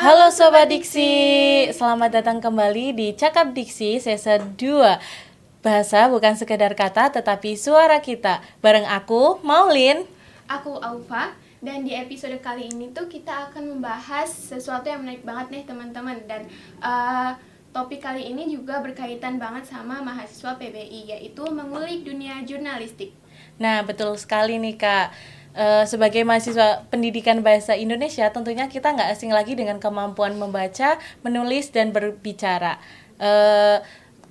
Halo Sobat Diksi, selamat datang kembali di Cakap Diksi season 2. Bahasa bukan sekedar kata tetapi suara kita. Bareng aku, Maulin. Aku Aufa, dan di episode kali ini tuh kita akan membahas sesuatu yang menarik banget nih teman-teman. Dan topik kali ini juga berkaitan banget sama mahasiswa PBI, yaitu mengulik dunia jurnalistik. Nah, betul sekali nih Kak. Sebagai mahasiswa pendidikan bahasa Indonesia, tentunya kita nggak asing lagi dengan kemampuan membaca, menulis, dan berbicara.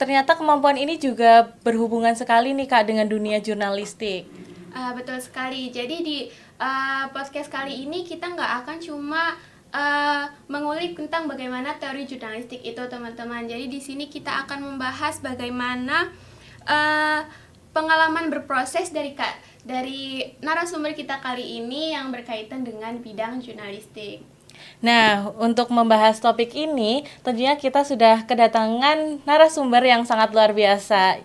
Ternyata kemampuan ini juga berhubungan sekali nih Kak dengan dunia jurnalistik. Betul sekali. Jadi di podcast kali ini kita nggak akan cuma mengulik tentang bagaimana teori jurnalistik itu, teman-teman. Jadi di sini kita akan membahas bagaimana pengalaman berproses dari narasumber kita kali ini yang berkaitan dengan bidang jurnalistik. Nah, untuk membahas topik ini, tentunya kita sudah kedatangan narasumber yang sangat luar biasa.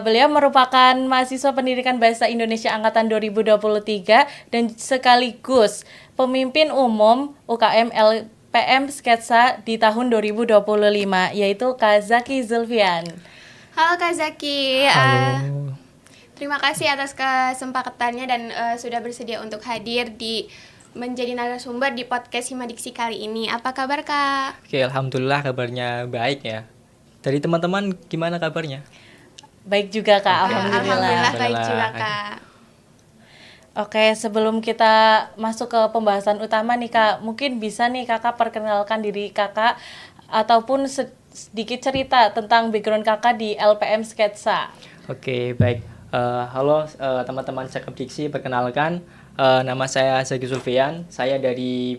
Beliau merupakan mahasiswa pendidikan bahasa Indonesia angkatan 2023 dan sekaligus pemimpin umum UKM LPM Sketsa di tahun 2025, yaitu Kak Zaki Zulfian. Halo Kak Zaki. Halo. Terima kasih atas kesempatannya dan sudah bersedia untuk hadir di menjadi narasumber di podcast Himadiksi kali ini. Apa kabar Kak? Oke, alhamdulillah kabarnya baik ya. Dari teman-teman gimana kabarnya? Baik juga Kak, Alhamdulillah baik Alhamdulillah. juga Kak. Oke, sebelum kita masuk ke pembahasan utama nih Kak, mungkin bisa nih Kakak perkenalkan diri Kakak ataupun sedikit cerita tentang background Kakak di LPM Sketsa. Oke, baik. Halo teman-teman Cakap Diksi, perkenalkan nama saya Zaki Zulfian. Saya dari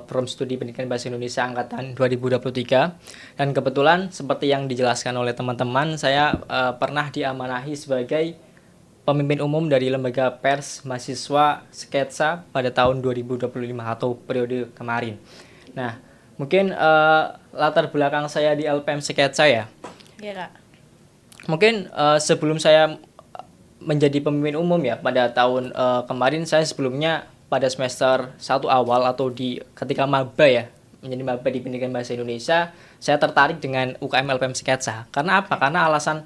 Program Studi Pendidikan Bahasa Indonesia angkatan 2023. Dan kebetulan seperti yang dijelaskan oleh teman-teman, saya pernah diamanahi sebagai pemimpin umum dari Lembaga Pers Mahasiswa Sketsa pada tahun 2025 atau periode kemarin. Nah, mungkin latar belakang saya di LPM Sketsa ya. Iya Kak. Mungkin sebelum saya menjadi pemimpin umum ya pada tahun kemarin, saya sebelumnya pada semester 1 awal atau ketika maba ya, menjadi maba di Pendidikan Bahasa Indonesia, saya tertarik dengan UKM LPM Sketsa. Karena apa? Karena alasan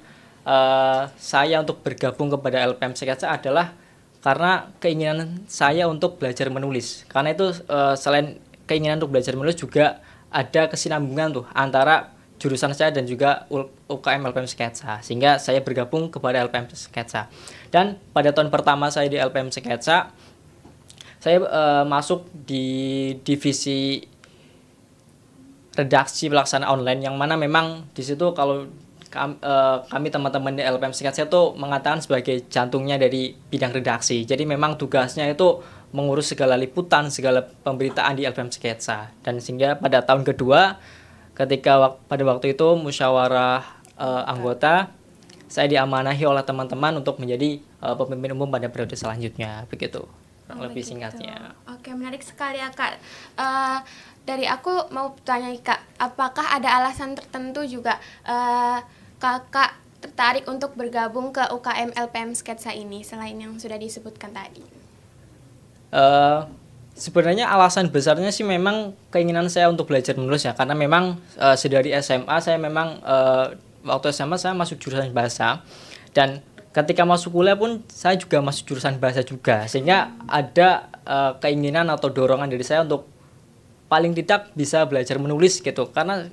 saya untuk bergabung kepada LPM Sketsa adalah karena keinginan saya untuk belajar menulis. Karena itu selain keinginan untuk belajar menulis juga ada kesinambungan tuh antara jurusan saya dan juga UKM LPM Sketsa, sehingga saya bergabung kepada LPM Sketsa. Dan pada tahun pertama saya di LPM Sketsa, saya masuk di divisi redaksi pelaksana online, yang mana memang di situ kalau kami teman-teman di LPM Sketsa itu mengatakan sebagai jantungnya dari bidang redaksi. Jadi memang tugasnya itu mengurus segala liputan, segala pemberitaan di LPM Sketsa. Dan sehingga pada tahun kedua, ketika pada waktu itu musyawarah anggota, saya diamanahi oleh teman-teman untuk menjadi pemimpin umum pada periode selanjutnya, begitu kurang lebih singkatnya. Oke, menarik sekali ya Kak. Dari aku mau tanya Kak, apakah ada alasan tertentu juga Kakak tertarik untuk bergabung ke UKM LPM Sketsa ini selain yang sudah disebutkan tadi? Sebenarnya alasan besarnya sih memang keinginan saya untuk belajar menulis ya, karena memang sedari SMA saya memang waktu SMA saya masuk jurusan bahasa, dan ketika masuk kuliah pun saya juga masuk jurusan bahasa juga, sehingga ada keinginan atau dorongan dari saya untuk paling tidak bisa belajar menulis gitu, karena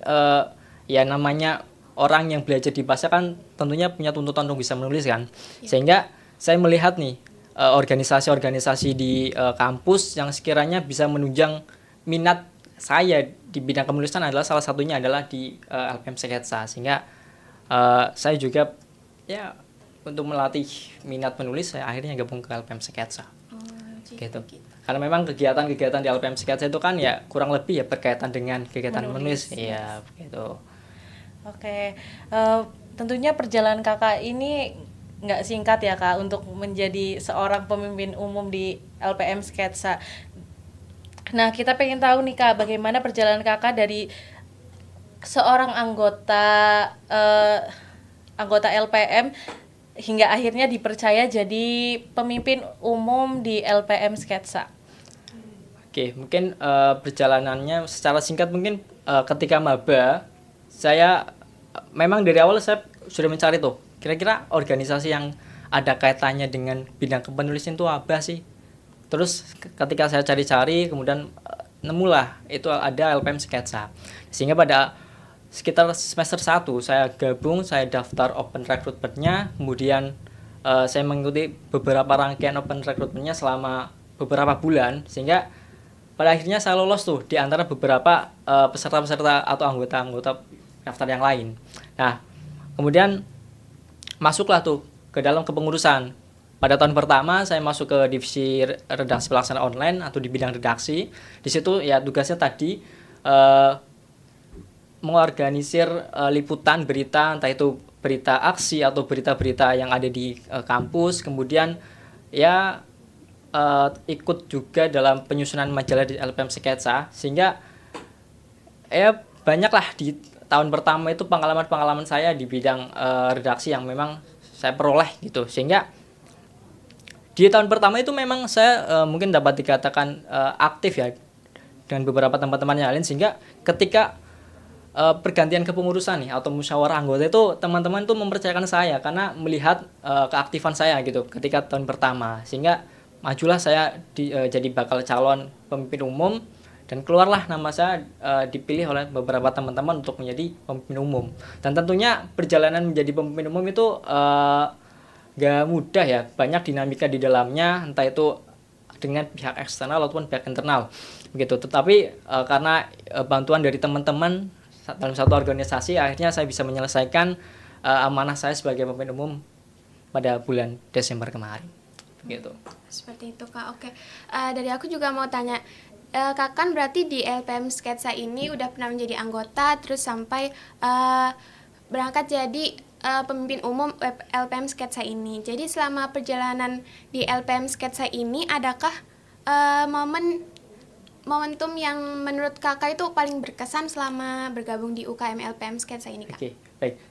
ya namanya orang yang belajar di bahasa kan tentunya punya tuntutan untuk bisa menulis kan, sehingga saya melihat nih organisasi-organisasi di kampus yang sekiranya bisa menunjang minat saya di bidang kemenulisan, adalah salah satunya adalah di LPM Sketsa, sehingga saya juga ya untuk melatih minat menulis saya akhirnya gabung ke LPM Sketsa. Gitu. Karena memang kegiatan-kegiatan di LPM Sketsa itu kan ya kurang lebih ya berkaitan dengan kegiatan menulis. Iya, begitu. Oke, tentunya perjalanan Kakak ini nggak singkat ya Kak untuk menjadi seorang pemimpin umum di LPM Sketsa. Nah, kita pengen tahu nih Kak, bagaimana perjalanan Kakak dari seorang anggota LPM hingga akhirnya dipercaya jadi pemimpin umum di LPM Sketsa. Oke, mungkin perjalanannya secara singkat mungkin ketika maba saya memang dari awal saya sudah mencari tuh kira-kira organisasi yang ada kaitannya dengan bidang kepenulisan itu apa sih. Terus ketika saya cari-cari kemudian nemulah itu ada LPM Sketsa. Sehingga pada sekitar semester 1 saya gabung, saya daftar open recruitment-nya, kemudian saya mengikuti beberapa rangkaian open recruitment-nya selama beberapa bulan sehingga pada akhirnya saya lolos tuh di antara beberapa peserta-peserta atau anggota-anggota daftar yang lain. Nah, kemudian masuklah tuh ke dalam kepengurusan. Pada tahun pertama saya masuk ke divisi redaksi pelaksana online atau di bidang redaksi. Di situ ya tugasnya tadi mengorganisir liputan berita, entah itu berita aksi atau berita-berita yang ada di kampus. Kemudian ya ikut juga dalam penyusunan majalah di LPM Sketsa, sehingga ya banyaklah di tahun pertama itu pengalaman-pengalaman saya di bidang redaksi yang memang saya peroleh gitu, sehingga di tahun pertama itu memang saya mungkin dapat dikatakan aktif ya dengan beberapa teman-teman yang lain, sehingga ketika pergantian kepengurusan nih atau musyawarah anggota itu teman-teman tuh mempercayakan saya karena melihat keaktifan saya gitu ketika tahun pertama, sehingga majulah saya jadi bakal calon pemimpin umum dan keluarlah nama saya dipilih oleh beberapa teman-teman untuk menjadi pemimpin umum. Dan tentunya perjalanan menjadi pemimpin umum itu gak mudah ya, banyak dinamika di dalamnya, entah itu dengan pihak eksternal ataupun pihak internal begitu. Tetapi karena bantuan dari teman-teman dalam satu organisasi, akhirnya saya bisa menyelesaikan amanah saya sebagai pemimpin umum pada bulan Desember kemarin begitu. Seperti itu Kak. Oke. Dari aku juga mau tanya, Kak kan berarti di LPM Sketsa ini udah pernah menjadi anggota terus sampai berangkat jadi pemimpin umum LPM Sketsa ini. Jadi selama perjalanan di LPM Sketsa ini adakah momentum yang menurut Kakak itu paling berkesan selama bergabung di UKM LPM Sketsa ini Kak? Oke, baik.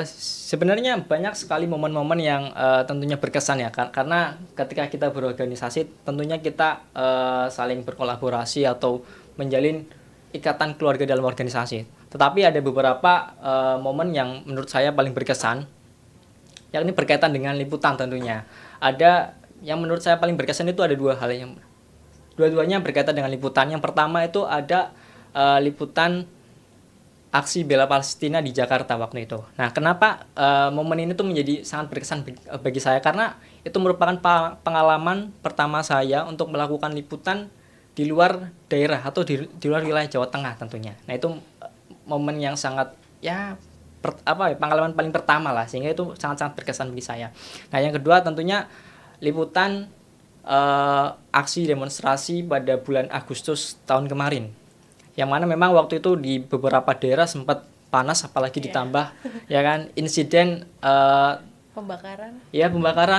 Sebenarnya banyak sekali momen-momen yang tentunya berkesan ya, karena ketika kita berorganisasi tentunya kita saling berkolaborasi atau menjalin ikatan keluarga dalam organisasi. Tetapi ada beberapa momen yang menurut saya paling berkesan, yakni berkaitan dengan liputan tentunya. Ada yang menurut saya paling berkesan itu ada dua hal yang dua-duanya berkaitan dengan liputan. Yang pertama itu ada liputan aksi bela Palestina di Jakarta waktu itu. Nah, kenapa momen ini tuh menjadi sangat berkesan bagi saya? Karena itu merupakan pengalaman pertama saya untuk melakukan liputan di luar daerah atau di luar wilayah Jawa Tengah tentunya. Nah, itu momen yang sangat ya pengalaman paling pertama lah, sehingga itu sangat-sangat berkesan bagi saya. Nah, yang kedua tentunya liputan aksi demonstrasi pada bulan Agustus tahun kemarin. Yang mana memang waktu itu di beberapa daerah sempat panas, apalagi ditambah ya kan insiden pembakaran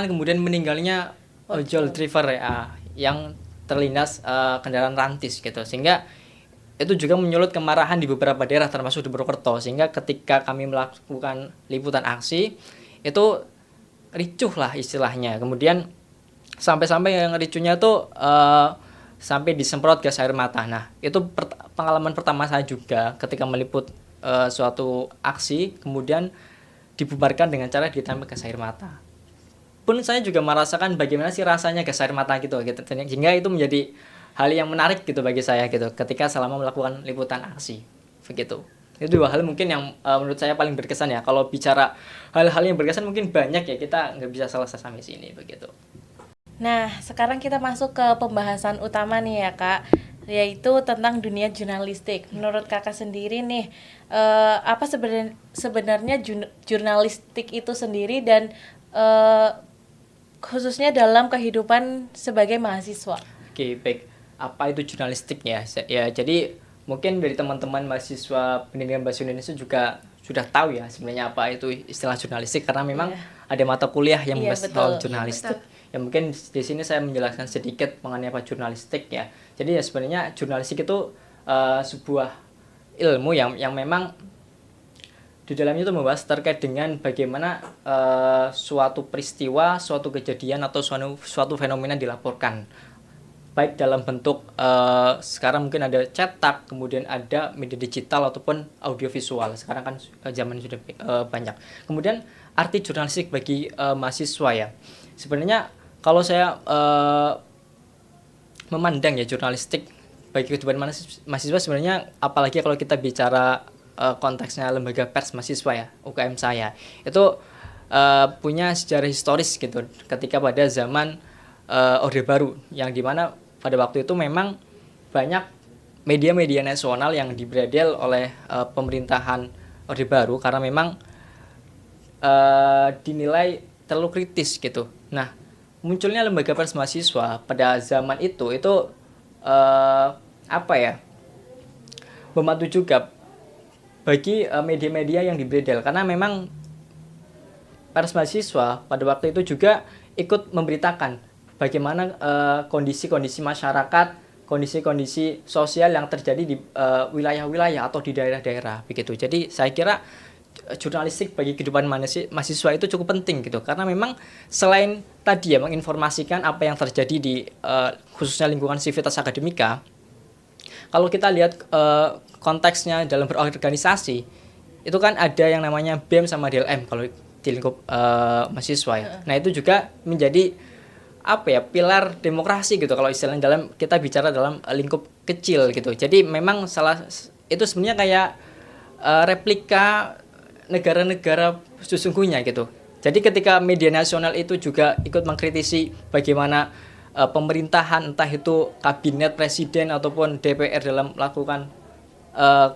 kemudian meninggalnya ojol driver ya yang terlindas kendaraan rantis gitu, sehingga itu juga menyulut kemarahan di beberapa daerah termasuk di Purwokerto, sehingga ketika kami melakukan liputan aksi itu ricuh lah istilahnya. Kemudian sampai-sampai yang ricuhnya tuh sampai disemprot gas air mata. Nah, itu pengalaman pertama saya juga ketika meliput suatu aksi, kemudian dibubarkan dengan cara ditembak gas air mata. Pun saya juga merasakan bagaimana sih rasanya gas air mata gitu. Sehingga itu menjadi hal yang menarik gitu bagi saya gitu ketika selama melakukan liputan aksi. Begitu. Itu dua hal mungkin yang menurut saya paling berkesan ya. Kalau bicara hal-hal yang berkesan mungkin banyak ya, kita nggak bisa selesai sampai sini begitu. Nah, sekarang kita masuk ke pembahasan utama nih ya Kak, yaitu tentang dunia jurnalistik. Menurut Kakak sendiri nih, apa sebenarnya jurnalistik itu sendiri dan khususnya dalam kehidupan sebagai mahasiswa? Oke, baik. Apa itu jurnalistik ya? Ya, jadi mungkin dari teman-teman mahasiswa pendidikan bahasa Indonesia juga sudah tahu ya sebenarnya apa itu istilah jurnalistik, karena memang ada mata kuliah yang membahas soal jurnalistik. Ya mungkin di sini saya menjelaskan sedikit mengenai apa jurnalistik ya. Jadi ya sebenarnya jurnalistik itu sebuah ilmu yang memang di dalamnya itu membahas terkait dengan bagaimana suatu peristiwa, suatu kejadian atau suatu fenomena dilaporkan baik dalam bentuk sekarang mungkin ada cetak, kemudian ada media digital ataupun audiovisual. Sekarang kan zaman sudah banyak. Kemudian arti jurnalistik bagi mahasiswa ya. Sebenarnya kalau saya memandang ya jurnalistik bagi kehidupan mahasiswa sebenarnya, apalagi kalau kita bicara konteksnya lembaga pers mahasiswa ya, UKM saya, itu punya sejarah historis gitu ketika pada zaman Orde Baru, yang dimana pada waktu itu memang banyak media-media nasional yang dibredel oleh pemerintahan Orde Baru karena memang dinilai terlalu kritis gitu. Nah, munculnya lembaga pers mahasiswa pada zaman itu membantu juga bagi media-media yang dibredel, karena memang pers mahasiswa pada waktu itu juga ikut memberitakan bagaimana kondisi-kondisi masyarakat, kondisi-kondisi sosial yang terjadi di wilayah-wilayah atau di daerah-daerah begitu. Jadi saya kira jurnalistik bagi kehidupan mahasiswa itu cukup penting gitu, karena memang selain tadi ya menginformasikan apa yang terjadi di khususnya lingkungan sivitas akademika, kalau kita lihat konteksnya dalam berorganisasi itu kan ada yang namanya BEM sama DLM kalau di lingkup mahasiswa ya. Nah itu juga menjadi pilar demokrasi gitu kalau istilahnya dalam kita bicara dalam lingkup kecil gitu. Jadi memang itu sebenarnya kayak replika negara-negara sesungguhnya gitu. Jadi ketika media nasional itu juga ikut mengkritisi bagaimana pemerintahan, entah itu kabinet, presiden ataupun DPR dalam melakukan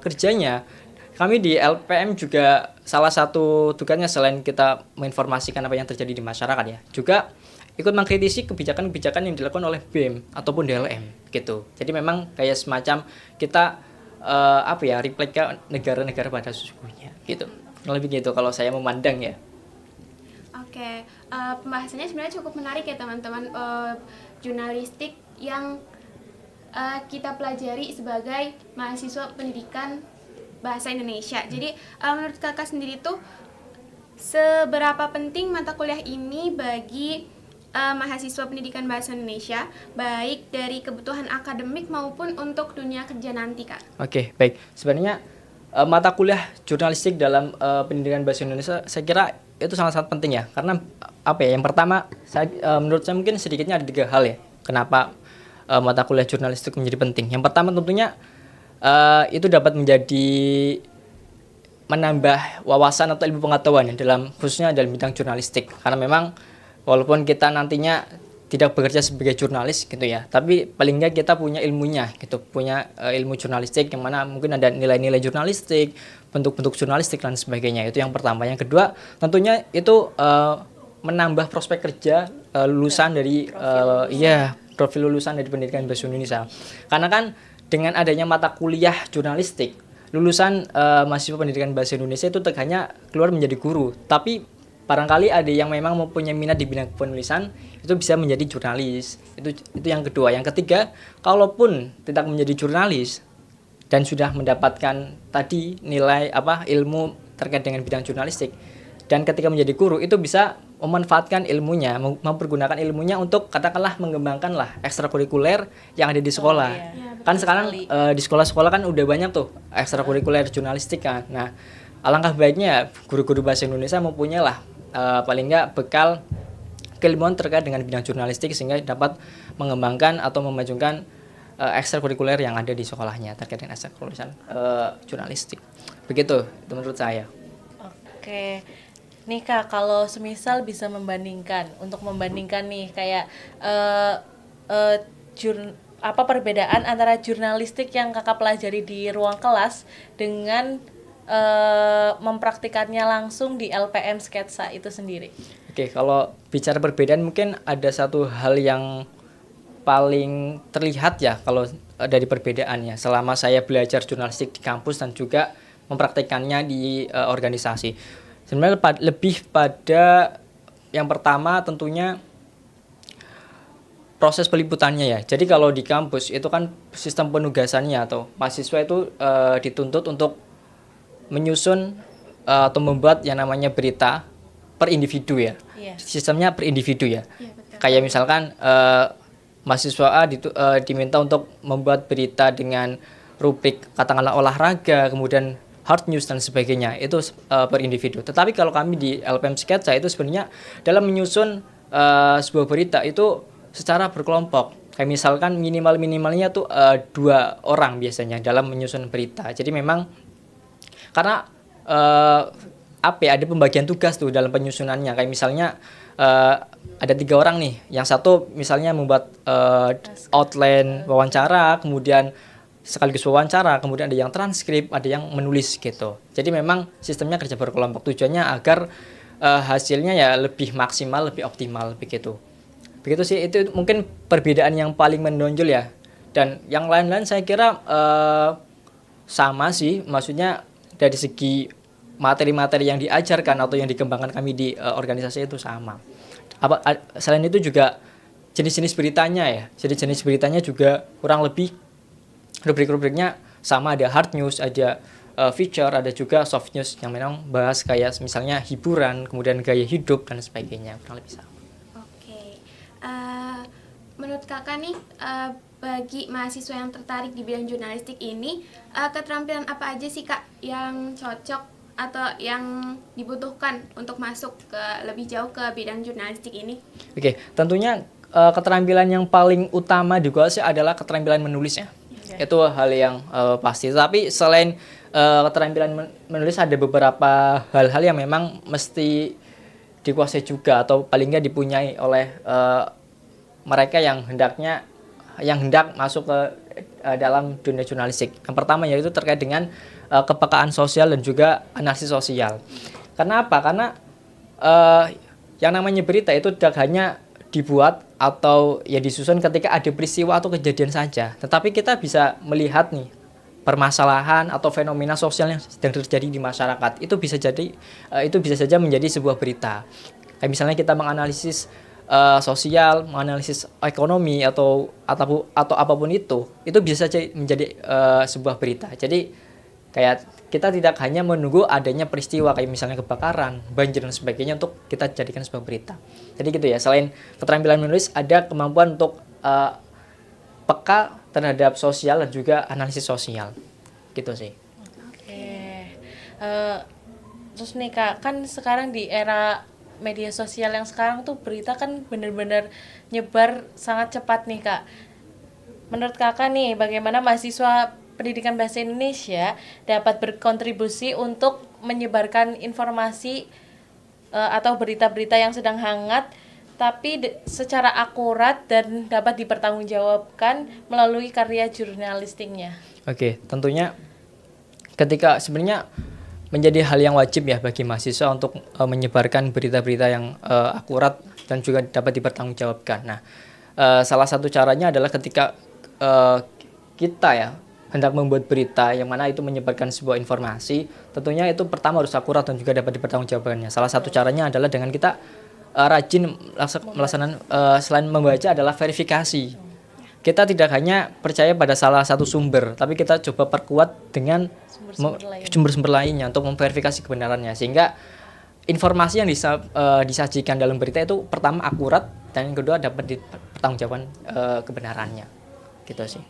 kerjanya, kami di LPM juga salah satu tugasnya selain kita menginformasikan apa yang terjadi di masyarakat ya, juga ikut mengkritisi kebijakan-kebijakan yang dilakukan oleh BEM ataupun DLM gitu. Jadi memang kayak semacam kita replika negara-negara pada sesungguhnya gitu. Lebih gitu kalau saya memandang ya. Oke, pembahasannya sebenarnya cukup menarik ya teman-teman. Jurnalistik yang kita pelajari sebagai mahasiswa pendidikan bahasa Indonesia. Jadi menurut kakak sendiri tuh seberapa penting mata kuliah ini bagi mahasiswa pendidikan bahasa Indonesia, baik dari kebutuhan akademik maupun untuk dunia kerja nanti, Kak? Oke, baik. Sebenarnya mata kuliah jurnalistik dalam pendidikan bahasa Indonesia saya kira itu sangat-sangat penting ya, karena yang pertama menurut saya mungkin sedikitnya ada 3 hal ya kenapa mata kuliah jurnalistik menjadi penting. Yang pertama tentunya itu dapat menambah wawasan atau ilmu pengetahuan ya, khususnya dalam bidang jurnalistik, karena memang walaupun kita nantinya tidak bekerja sebagai jurnalis gitu ya, tapi paling nggak kita punya ilmunya gitu, punya ilmu jurnalistik yang mana mungkin ada nilai-nilai jurnalistik, bentuk-bentuk jurnalistik dan sebagainya. Itu yang pertama. Yang kedua tentunya itu menambah prospek kerja lulusan dari profil lulusan dari pendidikan bahasa Indonesia. Karena kan dengan adanya mata kuliah jurnalistik, lulusan mahasiswa pendidikan bahasa Indonesia itu hanya keluar menjadi guru, tapi barangkali ada yang memang mempunyai minat di bidang penulisan, itu bisa menjadi jurnalis. Itu yang kedua. Yang ketiga, kalaupun tidak menjadi jurnalis dan sudah mendapatkan tadi nilai ilmu terkait dengan bidang jurnalistik, dan ketika menjadi guru itu bisa memanfaatkan ilmunya, mempergunakan ilmunya untuk katakanlah mengembangkan ekstrakurikuler yang ada di sekolah. Kan sekarang di sekolah-sekolah kan udah banyak tuh ekstrakurikuler jurnalistik kan. Nah, alangkah baiknya guru-guru bahasa Indonesia mempunyai paling nggak bekal keilmuan terkait dengan bidang jurnalistik sehingga dapat mengembangkan atau memajukan ekstrakurikuler yang ada di sekolahnya terkait dengan ekstrakurikuler jurnalistik. Begitu itu menurut saya. Oke. Nih Kak, kalau semisal bisa membandingkan nih kayak perbedaan antara jurnalistik yang Kakak pelajari di ruang kelas dengan mempraktikannya langsung di LPM Sketsa itu sendiri. Oke, kalau bicara perbedaan mungkin ada satu hal yang paling terlihat ya kalau dari perbedaannya selama saya belajar jurnalistik di kampus dan juga mempraktikannya di organisasi. Sebenarnya lebih pada yang pertama tentunya proses peliputannya ya. Jadi kalau di kampus itu kan sistem penugasannya atau mahasiswa itu dituntut untuk menyusun atau membuat yang namanya berita per individu ya. Sistemnya per individu ya. Kayak misalkan mahasiswa A diminta untuk membuat berita dengan rubrik katakanlah olahraga, kemudian hard news dan sebagainya, itu per individu. Tetapi kalau kami di LPM Sketsa itu sebenarnya dalam menyusun sebuah berita itu secara berkelompok. Kayak misalkan minimalnya tuh 2 orang biasanya dalam menyusun berita. Jadi memang karena ada pembagian tugas tuh dalam penyusunannya. Kayak misalnya ada 3 orang nih, yang satu misalnya membuat outline wawancara, kemudian sekaligus wawancara, kemudian ada yang transkrip, ada yang menulis gitu. Jadi memang sistemnya kerja berkelompok, tujuannya agar hasilnya ya lebih maksimal, lebih optimal begitu. Begitu sih, itu mungkin perbedaan yang paling menonjol ya. Dan yang lain-lain saya kira sama sih, maksudnya dari segi materi-materi yang diajarkan atau yang dikembangkan kami di organisasi itu sama. Selain itu juga jenis-jenis beritanya ya. Jadi jenis beritanya juga kurang lebih rubrik-rubriknya sama, ada hard news, ada feature, ada juga soft news yang memang bahas kayak misalnya hiburan, kemudian gaya hidup dan sebagainya, kurang lebih sama. Oke. Menurut kakak nih, bagi mahasiswa yang tertarik di bidang jurnalistik ini, keterampilan apa aja sih kak yang cocok atau yang dibutuhkan untuk masuk lebih jauh ke bidang jurnalistik ini? Oke, tentunya keterampilan yang paling utama juga sih adalah keterampilan menulisnya. Itu hal yang pasti. Tapi selain keterampilan menulis, ada beberapa hal-hal yang memang mesti dikuasai juga, atau paling nggak dipunyai oleh mereka yang hendak masuk ke dalam dunia jurnalistik. Yang pertama yaitu terkait dengan kepekaan sosial dan juga analisis sosial. Karena apa? Karena yang namanya berita itu tidak hanya dibuat atau ya disusun ketika ada peristiwa atau kejadian saja, tetapi kita bisa melihat nih permasalahan atau fenomena sosial yang sedang terjadi di masyarakat. Itu bisa saja menjadi sebuah berita. Kayak misalnya kita menganalisis sosial, menganalisis ekonomi atau apapun itu bisa saja menjadi sebuah berita. Jadi kayak kita tidak hanya menunggu adanya peristiwa kayak misalnya kebakaran, banjir dan sebagainya untuk kita jadikan sebuah berita. Jadi gitu ya, selain keterampilan menulis, ada kemampuan untuk peka terhadap sosial dan juga analisis sosial. Gitu sih. Oke. Terus nih kak, kan sekarang di era media sosial yang sekarang tuh berita kan bener-bener nyebar sangat cepat nih kak. Menurut kakak nih, bagaimana mahasiswa pendidikan bahasa Indonesia dapat berkontribusi untuk menyebarkan informasi atau berita-berita yang sedang hangat, tapi secara akurat dan dapat dipertanggungjawabkan melalui karya jurnalistiknya? Oke, tentunya ketika sebenarnya menjadi hal yang wajib ya bagi mahasiswa untuk menyebarkan berita-berita yang akurat dan juga dapat dipertanggungjawabkan. Nah, salah satu caranya adalah ketika kita ya hendak membuat berita yang mana itu menyebarkan sebuah informasi, tentunya itu pertama harus akurat dan juga dapat dipertanggungjawabkannya. Salah satu caranya adalah dengan kita rajin melaksanakan selain membaca adalah verifikasi. Kita tidak hanya percaya pada salah satu sumber, tapi kita coba perkuat dengan sumber-sumber lainnya untuk memverifikasi kebenarannya, sehingga informasi yang disajikan dalam berita itu pertama akurat dan yang kedua dapat dipertanggungjawabkan kebenarannya. Gitu sih.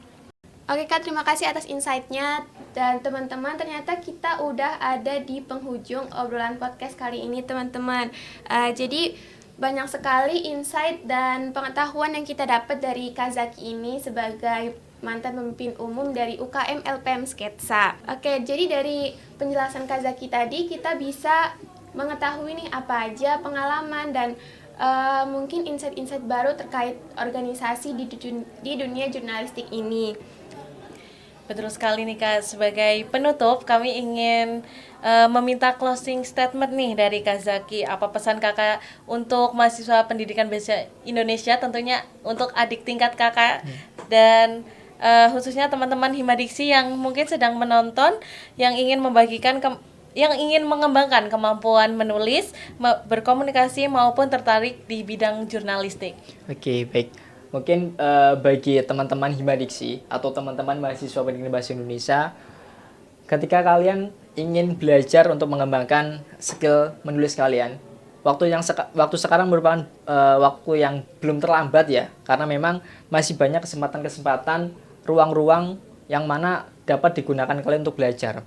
Oke Kak, terima kasih atas insight-nya. Dan teman-teman, ternyata kita udah ada di penghujung obrolan podcast kali ini teman-teman. Jadi banyak sekali insight dan pengetahuan yang kita dapat dari Kak Zaki ini sebagai mantan pemimpin umum dari UKM LPM Sketsa. Oke, jadi dari penjelasan Kak Zaki tadi kita bisa mengetahui nih apa aja pengalaman dan mungkin insight-insight baru terkait organisasi di dunia jurnalistik ini. Betul sekali nih Kak, sebagai penutup kami ingin meminta closing statement nih dari Kak Zaki. Apa pesan kakak untuk mahasiswa pendidikan bahasa Indonesia, tentunya untuk adik tingkat kakak dan khususnya teman-teman Himadiksi yang mungkin sedang menonton, yang ingin mengembangkan kemampuan menulis, berkomunikasi maupun tertarik di bidang jurnalistik. Oke, baik. Mungkin bagi teman-teman Himadiksi atau teman-teman mahasiswa pendidikan bahasa Indonesia, ketika kalian ingin belajar untuk mengembangkan skill menulis kalian, waktu sekarang merupakan waktu yang belum terlambat ya, karena memang masih banyak kesempatan-kesempatan, ruang-ruang yang mana dapat digunakan kalian untuk belajar.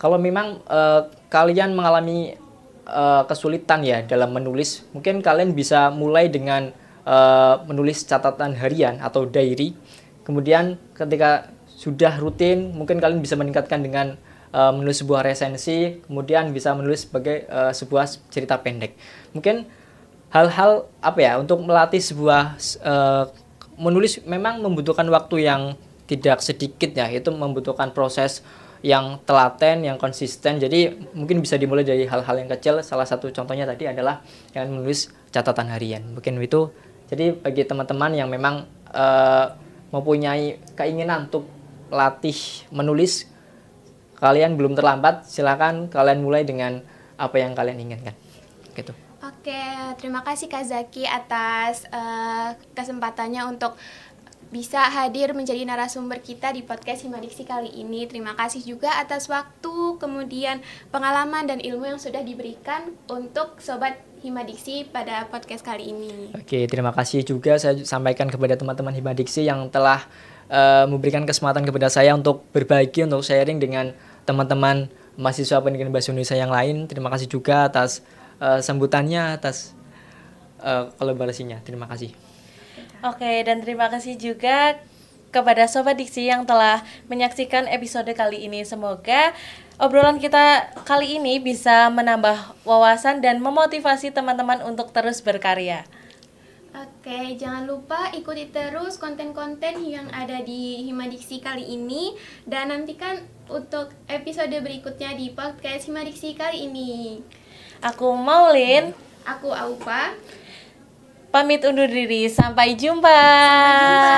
Kalau memang kalian mengalami kesulitan ya dalam menulis, mungkin kalian bisa mulai dengan menulis catatan harian atau diary. Kemudian ketika sudah rutin, mungkin kalian bisa meningkatkan dengan menulis sebuah resensi, kemudian bisa menulis sebagai sebuah cerita pendek. Mungkin hal-hal apa ya, untuk melatih sebuah menulis memang membutuhkan waktu yang tidak sedikit ya, itu membutuhkan proses yang telaten, yang konsisten. Jadi mungkin bisa dimulai dari hal-hal yang kecil. Salah satu contohnya tadi adalah yang menulis catatan harian. Mungkin itu. Jadi bagi teman-teman yang memang mempunyai keinginan untuk latih menulis, kalian belum terlambat, silakan kalian mulai dengan apa yang kalian inginkan. Gitu. Oke, terima kasih Kak Zaki atas kesempatannya untuk bisa hadir menjadi narasumber kita di podcast Himadiksi kali ini. Terima kasih juga atas waktu, kemudian pengalaman dan ilmu yang sudah diberikan untuk Sobat Himadiksi pada podcast kali ini. Oke, terima kasih juga saya sampaikan kepada teman-teman Himadiksi yang telah memberikan kesempatan kepada saya untuk berbagi, untuk sharing dengan teman-teman mahasiswa pendidikan bahasa Indonesia yang lain. Terima kasih juga atas sambutannya, atas kolaborasinya. Terima kasih. Oke, dan terima kasih juga kepada Sobat Diksi yang telah menyaksikan episode kali ini. Semoga obrolan kita kali ini bisa menambah wawasan dan memotivasi teman-teman untuk terus berkarya. Oke, jangan lupa ikuti terus konten-konten yang ada di Himadiksi kali ini. Dan nantikan untuk episode berikutnya di podcast Himadiksi kali ini. Aku Maulin. Aku Aufa. Pamit undur diri. Sampai jumpa. Sampai jumpa.